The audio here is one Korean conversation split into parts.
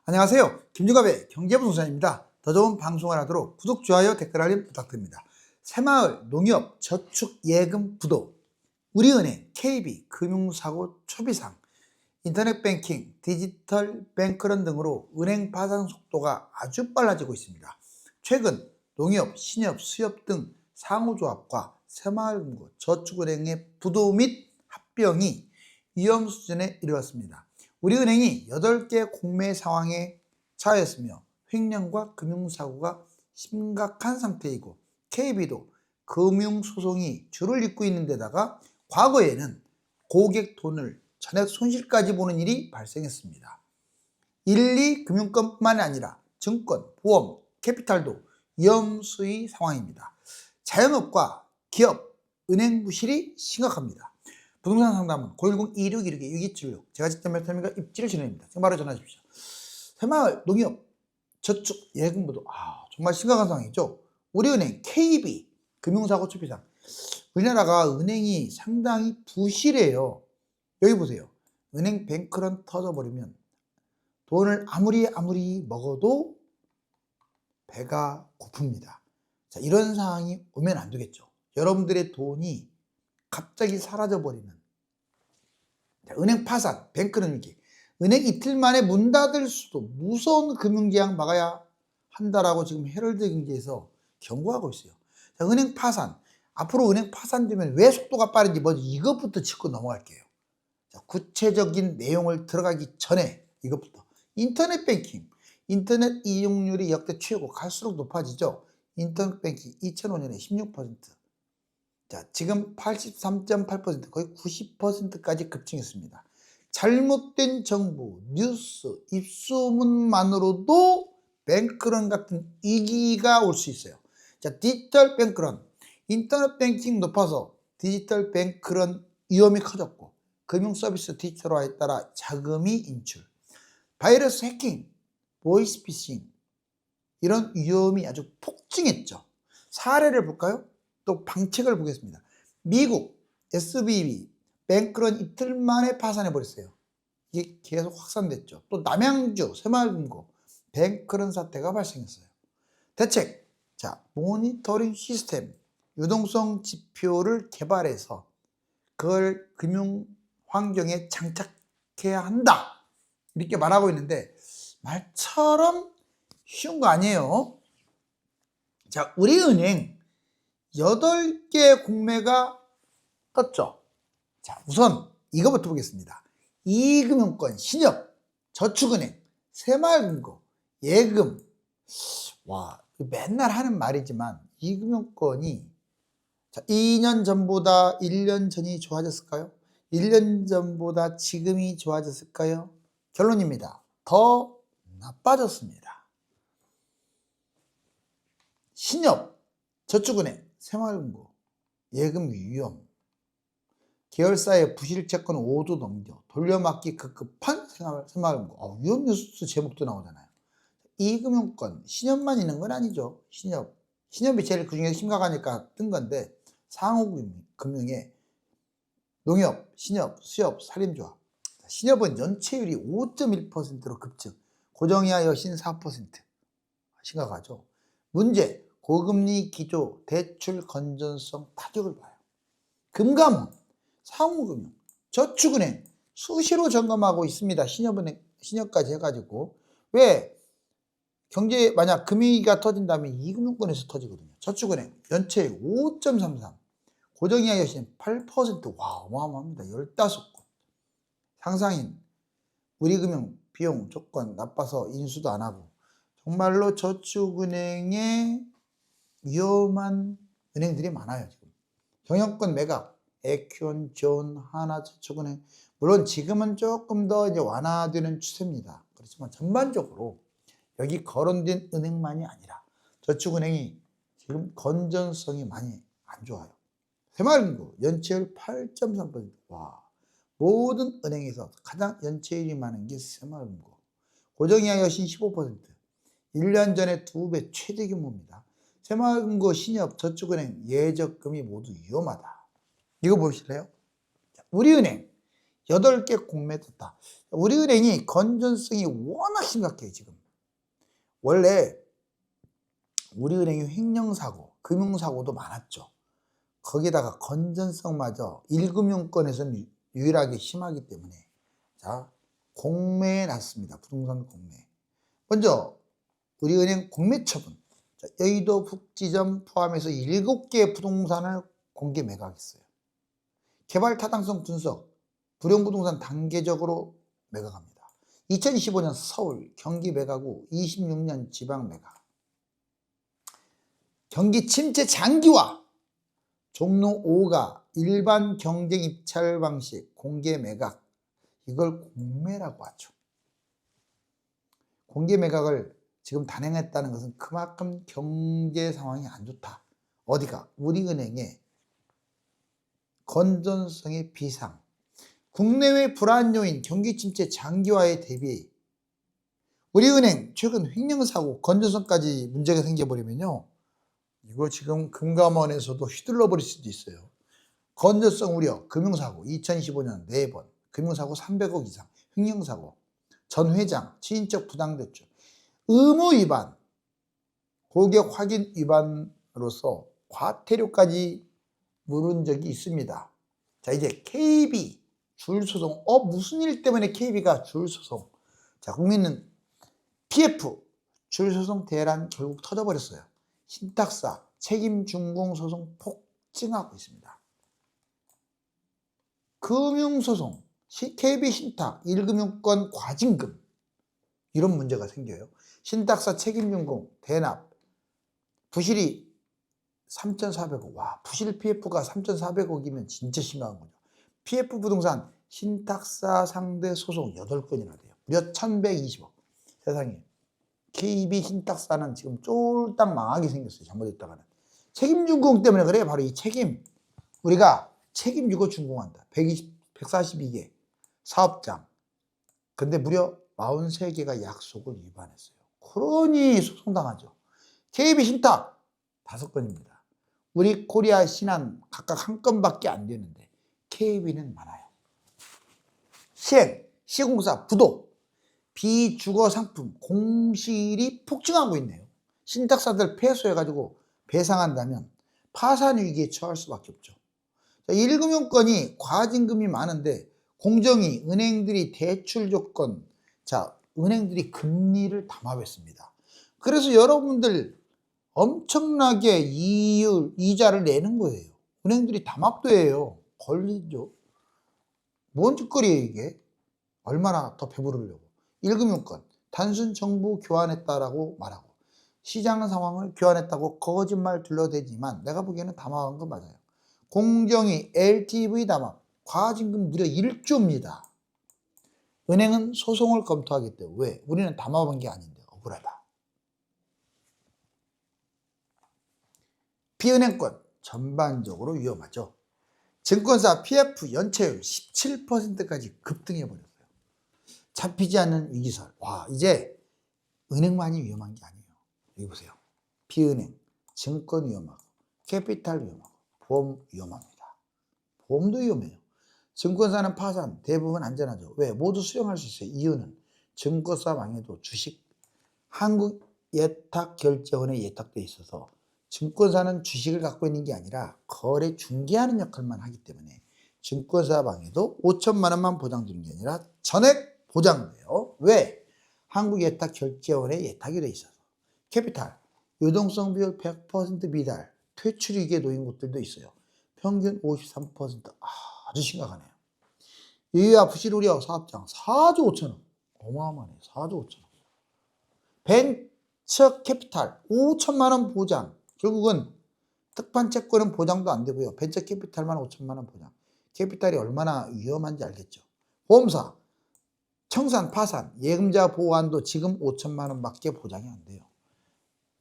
안녕하세요. 김주갑의 경제부동산입니다. 더 좋은 방송을 하도록 구독, 좋아요, 댓글 알림 부탁드립니다. 새마을 농협 저축예금 부도, 우리은행, KB, 금융사고 초비상, 인터넷뱅킹, 디지털 뱅크런 등으로 은행 파산 속도가 아주 빨라지고 있습니다. 최근 농협, 신협, 수협 등 상호조합과 새마을금고, 저축은행의 부도 및 합병이 위험 수준에 이르렀습니다. 우리은행이 8개 공매 상황에 처하였으며 횡령과 금융사고가 심각한 상태이고, KB도 금융소송이 줄을 잇고 있는 데다가 과거에는 고객 돈을 전액 손실까지 보는 일이 발생했습니다. 1, 2 금융권뿐만 아니라 증권, 보험, 캐피탈도 위험 수위 상황입니다. 자영업과 기업, 은행 부실이 심각합니다. 부동산 상담은 010-2616-6276, 제가 직접 메타님과 입지를 진행합니다. 지금 바로 전화 주십시오. 새마을 농협 저축예금부도 정말 심각한 상황이죠. 우리은행, KB, 금융사고 초비상. 우리나라가 은행이 상당히 부실해요. 여기 보세요. 은행 뱅크런 터져버리면 돈을 아무리 먹어도 배가 고픕니다. 자, 이런 상황이 오면 안 되겠죠. 여러분들의 돈이 갑자기 사라져버리는, 은행 파산, 뱅크런 위기, 은행 이틀 만에 문 닫을 수도, 무서운 금융재앙 막아야 한다라고 지금 헤럴드 경제에서 경고하고 있어요. 자, 은행 파산, 앞으로 은행 파산되면 왜 속도가 빠른지 먼저 이것부터 짚고 넘어갈게요. 자, 구체적인 내용을 들어가기 전에 이것부터, 인터넷 뱅킹, 인터넷 이용률이 역대 최고, 갈수록 높아지죠. 인터넷 뱅킹 2005년에 16%, 자, 지금 83.8%, 거의 90%까지 급증했습니다. 잘못된 정보, 뉴스, 입소문만으로도 뱅크런 같은 위기가 올 수 있어요. 자, 디지털 뱅크런, 인터넷 뱅킹 높아서 디지털 뱅크런 위험이 커졌고, 금융 서비스 디지털화에 따라 자금이 인출, 바이러스 해킹, 보이스피싱, 이런 위험이 아주 폭증했죠. 사례를 볼까요? 또 방책을 보겠습니다. 미국 SVB 뱅크런 이틀 만에 파산해버렸어요. 이게 계속 확산됐죠. 또 남양주 새마을금고 뱅크런 사태가 발생했어요. 대책, 자, 모니터링 시스템, 유동성 지표를 개발해서 그걸 금융 환경에 장착해야 한다, 이렇게 말하고 있는데 말처럼 쉬운 거 아니에요. 자, 우리은행 8개 공매가 떴죠. 자, 우선 이거부터 보겠습니다. 이금융권, 신협, 저축은행, 새마을금고, 예금. 와, 맨날 하는 말이지만 이금융권이, 자, 2년 전보다 1년 전이 좋아졌을까요? 1년 전보다 지금이 좋아졌을까요? 결론입니다. 더 나빠졌습니다. 신협, 저축은행, 새마을금고, 예금 위험, 계열사의 부실채권 5도 넘겨 돌려막기 급급한 새마을금고. 위험 뉴스 제목도 나오잖아요. 이금융권, 신협만 있는 건 아니죠. 신협이 제일 그중에 심각하니까 뜬 건데, 상호금융에 농협, 신협, 수협, 산림조합. 신협은 연체율이 5.1%로 급증, 고정이하 여신 4%. 심각하죠. 문제, 고금리 기조, 대출 건전성 타격을 봐요. 금감원, 상호금융, 저축은행 수시로 점검하고 있습니다. 신협까지 해가지고. 왜? 경제 만약 금융위기가 터진다면 이금융권에서 터지거든요. 저축은행 연체율 5.33, 고정이하 여신 8%. 와, 어마어마합니다. 15곳. 상상인, 우리금융 비용 조건 나빠서 인수도 안 하고, 정말로 저축은행에 위험한 은행들이 많아요. 지금 경영권 매각, 에큐온, 존, 하나저축은행, 물론 지금은 조금 더 이제 완화되는 추세입니다. 그렇지만 전반적으로 여기 거론된 은행만이 아니라 저축은행이 지금 건전성이 많이 안 좋아요. 새마을금고 연체율 8.3%. 와, 모든 은행에서 가장 연체율이 많은 게 새마을금고. 고정이하 여신 15%. 1년 전에 2배 최대 규모입니다. 새마을금고, 신협, 저축은행 예적금이 모두 위험하다. 이거 보실래요? 우리은행 8개 공매 떴다. 우리은행이 건전성이 워낙 심각해요. 지금 원래 우리은행이 횡령사고 금융사고도 많았죠. 거기다가 건전성마저 1금융권에서는 유일하게 심하기 때문에 자 공매에 났습니다. 부동산 공매. 먼저 우리은행 공매 처분. 자, 여의도 북지점 포함해서 7개의 부동산을 공개 매각했어요. 개발 타당성 분석, 불용부동산 단계적으로 매각합니다. 2025년 서울, 경기 매각 후 26년 지방 매각. 경기 침체 장기화, 종로 5가 일반 경쟁 입찰 방식 공개 매각. 이걸 공매라고 하죠. 공개 매각을 지금 단행했다는 것은 그만큼 경제 상황이 안 좋다. 어디가? 우리은행의 건전성의 비상, 국내외 불안 요인, 경기 침체 장기화에 대비 우리은행 최근 횡령사고, 건전성까지 문제가 생겨버리면요, 이거 지금 금감원에서도 휘둘러 버릴 수도 있어요. 건전성 우려, 금융사고 2025년 4번, 금융사고 300억 이상, 횡령사고, 전 회장 지인적 부당대출, 의무 위반, 고객 확인 위반으로서 과태료까지 물은 적이 있습니다. 자, 이제 KB 줄소송. 무슨 일 때문에 KB가 줄소송? 자, 국민은 PF 줄소송 대란 결국 터져버렸어요. 신탁사 책임준공 소송 폭증하고 있습니다. 금융소송, KB 신탁, 1금융권 과징금, 이런 문제가 생겨요. 신탁사 책임준공, 대납, 부실이 3,400억. 와, 부실 PF가 3,400억이면 진짜 심한 거죠. PF 부동산 신탁사 상대 소송 8건이나 돼요. 무려 1,120억. 세상에. KB 신탁사는 지금 쫄딱 망하게 생겼어요. 잘못했다가는. 책임준공 때문에 그래요. 바로 이 책임. 우리가 책임지고 준공한다. 142개 사업장. 근데 무려 43개가 약속을 위반했어요. 그러니 소송당하죠. KB 신탁 5건입니다. 우리 코리아 신한 각각 1건밖에 안 되는데 KB는 많아요. 시행, 시공사, 부도, 비주거 상품, 공실이 폭증하고 있네요. 신탁사들 패소해가지고 배상한다면 파산 위기에 처할 수밖에 없죠. 1금융권이 과징금이 많은데 공정위, 은행들이 대출 조건, 자, 은행들이 금리를 담합했습니다. 그래서 여러분들 엄청나게 이자를 내는 거예요. 은행들이 담합도 해요. 걸리죠. 뭔 짓거리예요 이게? 얼마나 더 배부르려고. 1금융권 단순 정보 교환했다라고 말하고 시장 상황을 교환했다고 거짓말 둘러대지만 내가 보기에는 담합한 거 맞아요. 공정위 LTV 담합 과징금 무려 1조입니다. 은행은 소송을 검토하겠대요. 왜? 우리는 담합한 게 아닌데 억울하다. 비은행권 전반적으로 위험하죠. 증권사 PF 연체율 17%까지 급등해 버렸어요. 잡히지 않는 위기설. 와, 이제 은행만이 위험한 게 아니에요. 여기 보세요. 비은행, 증권 위험하고, 캐피탈 위험하고, 보험 위험합니다. 보험도 위험해요. 증권사는 파산, 대부분 안전하죠. 왜? 모두 수령할 수 있어요. 이유는 증권사 망해도 주식, 한국예탁결제원에 예탁돼 있어서 증권사는 주식을 갖고 있는 게 아니라 거래 중개하는 역할만 하기 때문에 증권사 망해도 5천만 원만 보장되는 게 아니라 전액 보장돼요. 왜? 한국예탁결제원에 예탁이 돼 있어서. 캐피탈, 유동성 비율 100% 미달, 퇴출 위기에 놓인 곳들도 있어요. 평균 53%. 아주 심각하네요. 유의와 부실 우려 사업장 4조 5천억. 어마어마하네요. 4조 5천억. 벤처 캐피탈 5천만 원 보장. 결국은 특판 채권은 보장도 안 되고요. 벤처 캐피탈만 5천만 원 보장. 캐피탈이 얼마나 위험한지 알겠죠. 보험사, 청산, 파산, 예금자 보호한도 지금 5천만 원밖에 보장이 안 돼요.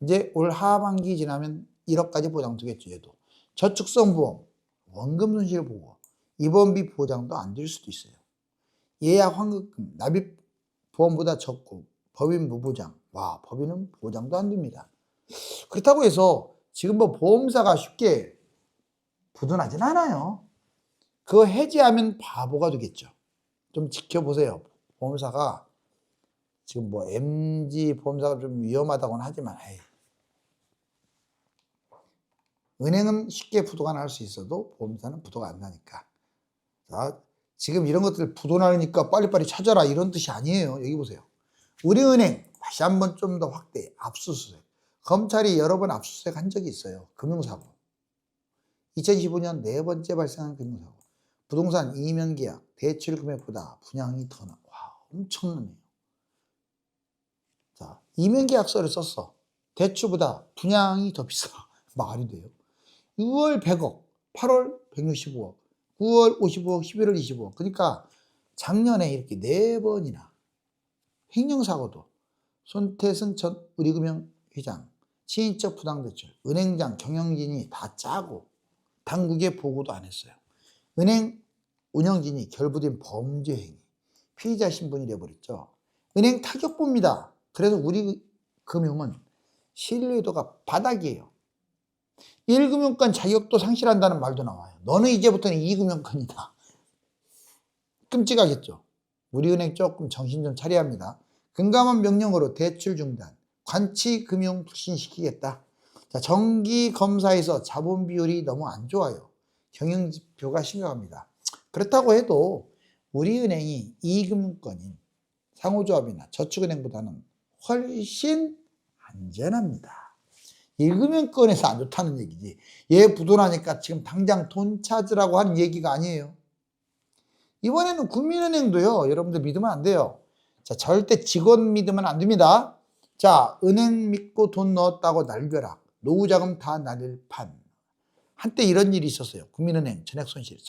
이제 올 하반기 지나면 1억까지 보장되겠죠. 얘도. 저축성 보험, 원금 손실 보고, 입원비 보장도 안 될 수도 있어요. 예약 환급금, 납입 보험보다 적고 법인 무보장. 와, 법인은 보장도 안 됩니다. 그렇다고 해서 지금 뭐 보험사가 쉽게 부도나진 않아요. 그거 해지하면 바보가 되겠죠. 좀 지켜보세요. 보험사가 지금 뭐 MG 보험사가 좀 위험하다고는 하지만 에이, 은행은 쉽게 부도가 날 수 있어도 보험사는 부도가 안 나니까. 자, 지금 이런 것들 부도 나니까 빨리빨리 찾아라 이런 뜻이 아니에요. 여기 보세요. 우리은행 다시 한번 좀 더 확대 압수수색. 검찰이 여러 번 압수수색 한 적이 있어요. 금융사고. 2015년 네 번째 발생한 금융사고. 부동산 이면계약 대출 금액보다 분양이 더 나. 와, 엄청나네요. 자, 이면계약서를 썼어. 대출보다 분양이 더 비싸. 말이 돼요. 6월 100억, 8월 165억, 9월 55억, 11월 25억. 그러니까 작년에 이렇게 네 번이나 횡령사고도 손태승 전 우리금융 회장, 친인척 부당대출, 은행장, 경영진이 다 짜고 당국에 보고도 안 했어요. 은행 운영진이 결부된 범죄 행위, 피의자 신분이 돼버렸죠. 은행 타격봅니다. 그래서 우리 금융은 신뢰도가 바닥이에요. 1금융권 자격도 상실한다는 말도 나와요. 너는 이제부터는 2금융권이다. 끔찍하겠죠. 우리은행 조금 정신 좀 차려야 합니다. 금감원 명령으로 대출 중단, 관치금융 불신시키겠다. 자, 정기검사에서 자본 비율이 너무 안 좋아요. 경영지표가 심각합니다. 그렇다고 해도 우리은행이 2금융권인 상호조합이나 저축은행보다는 훨씬 안전합니다. 1금융권에서 안 좋다는 얘기지. 얘 부도나니까 지금 당장 돈 찾으라고 하는 얘기가 아니에요. 이번에는 국민은행도요. 여러분들 믿으면 안 돼요. 자, 절대 직원 믿으면 안 됩니다. 자, 은행 믿고 돈 넣었다고 날벼락. 노후자금 다 날릴 판. 한때 이런 일이 있었어요. 국민은행 전액손실.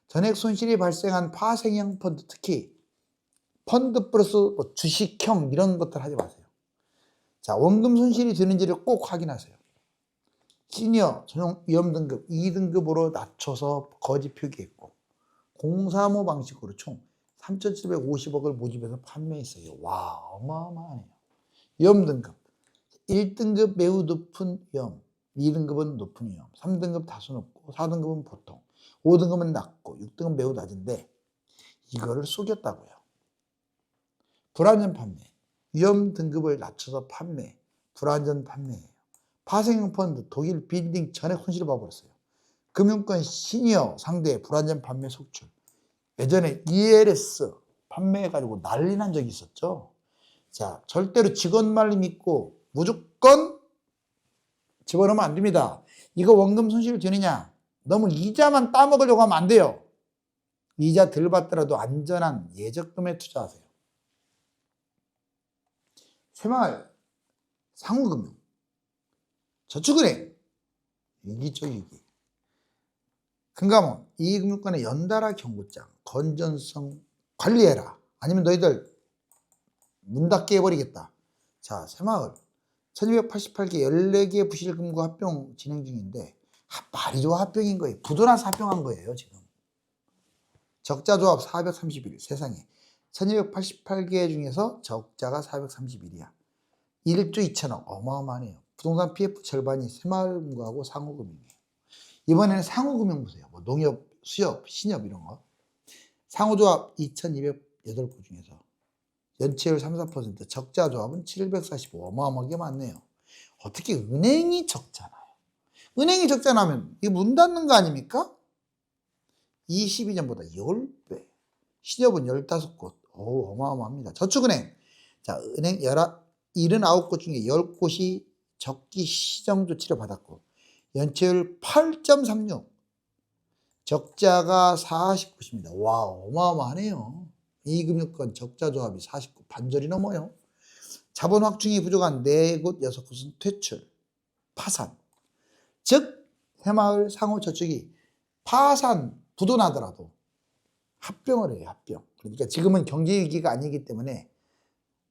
전액손실이 발생한 파생형 펀드, 특히 펀드 플러스 뭐 주식형 이런 것들 하지 마세요. 자, 원금 손실이 되는지를 꼭 확인하세요. 시니어 전용 위험 등급 2등급으로 낮춰서 거짓 표기했고 035 방식으로 총 3,750억을 모집해서 판매했어요. 와, 어마어마하네요. 위험 등급 1등급 매우 높은 위험, 2등급은 높은 위험, 3등급 다소 높고 4등급은 보통, 5등급은 낮고 6등급은 매우 낮은데 이거를 속였다고요. 불안전 판매, 위험 등급을 낮춰서 판매, 불안전 판매예요. 파생형 펀드, 독일 빌딩 전액 손실을 봐버렸어요. 금융권 시니어 상대 불안전 판매 속출. 예전에 ELS 판매해가지고 난리 난 적이 있었죠. 자, 절대로 직원 말 믿고 무조건 집어넣으면 안 됩니다. 이거 원금 손실 되느냐? 너무 이자만 따먹으려고 하면 안 돼요. 이자 덜 받더라도 안전한 예적금에 투자하세요. 새마을, 상호금융, 저축은행, 위기죠, 위기. 금감원, 이금융권의 연달아 경고장, 건전성 관리해라. 아니면 너희들 문 닫게 해버리겠다. 자, 새마을 1288개 14개 부실금고 합병 진행 중인데 말이 좋아 합병인 거예요. 부도나서 합병한 거예요, 지금. 적자조합 431, 세상에 1288개 중에서 적자가 431이야. 1조 2천억, 어마어마하네요. 부동산 PF 절반이 새마을금고하고 상호금융이에요. 이번에는 상호금융 보세요. 뭐 농협, 수협, 신협 이런 거. 상호조합 2208곳 중에서 연체율 3, 4%, 적자조합은 745, 어마어마하게 많네요. 어떻게 은행이 적잖아요. 은행이 적자나면 이거 문 닫는 거 아닙니까? 22년보다 10배. 신협은 15곳. 오, 어마어마합니다. 저축은행. 자, 은행 79곳 중에 10곳이 적기 시정 조치를 받았고, 연체율 8.36. 적자가 49입니다. 와, 어마어마하네요. 이금융권 적자조합이 49, 반절이 넘어요. 자본 확충이 부족한 4곳, 6곳은 퇴출, 파산. 즉, 새마을 상호저축이 파산, 부도나더라도 합병을 해요, 합병. 그러니까 지금은 경제위기가 아니기 때문에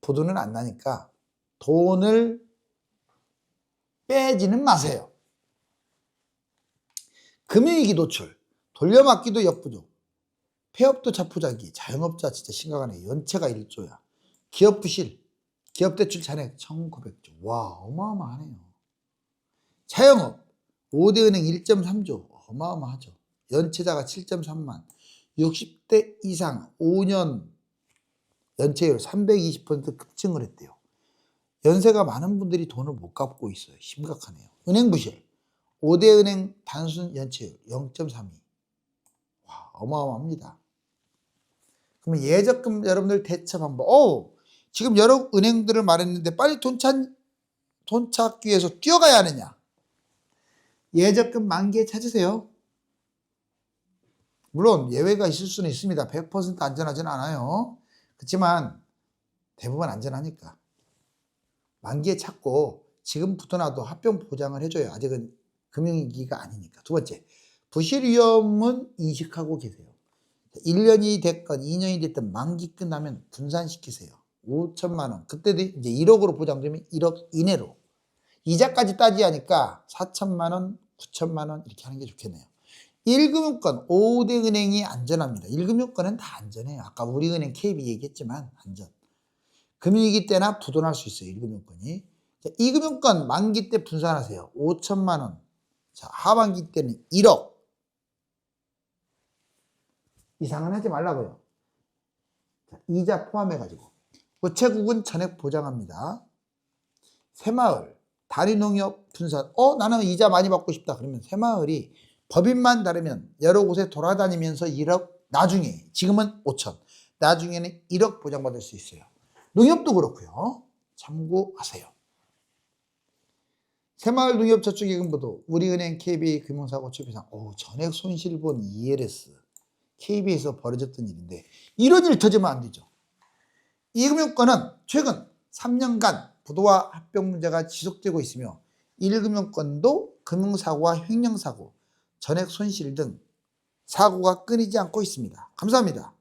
부도는 안 나니까 돈을 빼지는 마세요. 금융위기 노출, 돌려막기도 역부족, 폐업도 자포자기, 자영업자 진짜 심각하네. 연체가 1조야. 기업 부실, 기업 대출 잔액 1,900조. 와, 어마어마하네요. 자영업 5대 은행 1.3조. 어마어마하죠. 연체자가 7.3만. 60대 이상 5년 연체율 320% 급증을 했대요. 연세가 많은 분들이 돈을 못 갚고 있어요. 심각하네요. 은행 부실 5대 은행 단순 연체율 0.32. 와, 어마어마합니다. 그러면 예적금 여러분들 대처 방법. 지금 여러 은행들을 말했는데 빨리 돈 찾기 위해서 뛰어가야 하느냐. 예적금 만기에 찾으세요. 물론 예외가 있을 수는 있습니다. 100% 안전하지는 않아요. 그렇지만 대부분 안전하니까. 만기에 찾고 지금부터라도 합병 보장을 해줘요. 아직은 금융위기가 아니니까. 두 번째, 부실 위험은 인식하고 계세요. 1년이 됐건 2년이 됐든 만기 끝나면 분산시키세요. 5천만 원. 그때도 이제 1억으로 보장되면 1억 이내로. 이자까지 따지하니까 4천만 원, 9천만 원 이렇게 하는 게 좋겠네요. 1금융권 5대 은행이 안전합니다. 1금융권은 다 안전해요. 아까 우리은행 KB 얘기했지만 안전. 금융위기 때나 부도날 수 있어요. 1금융권이. 2금융권 만기 때 분산하세요. 5천만 원. 자, 하반기 때는 1억. 이상은 하지 말라고요. 자, 이자 포함해가지고. 우체국은 전액 보장합니다. 새마을, 다리농협 분산. 나는 이자 많이 받고 싶다. 그러면 새마을이 법인만 다르면 여러 곳에 돌아다니면서 1억, 나중에, 지금은 5천, 나중에는 1억 보장받을 수 있어요. 농협도 그렇고요. 참고하세요. 새마을농협저축예금부도 우리은행 KB 금융사고 처비상 전액 손실본 ELS KB에서 벌어졌던 일인데 이런 일 터지면 안 되죠. 이 금융권은 최근 3년간 부도와 합병 문제가 지속되고 있으며 1금융권도 금융사고와 횡령사고, 전액 손실 등 사고가 끊이지 않고 있습니다. 감사합니다.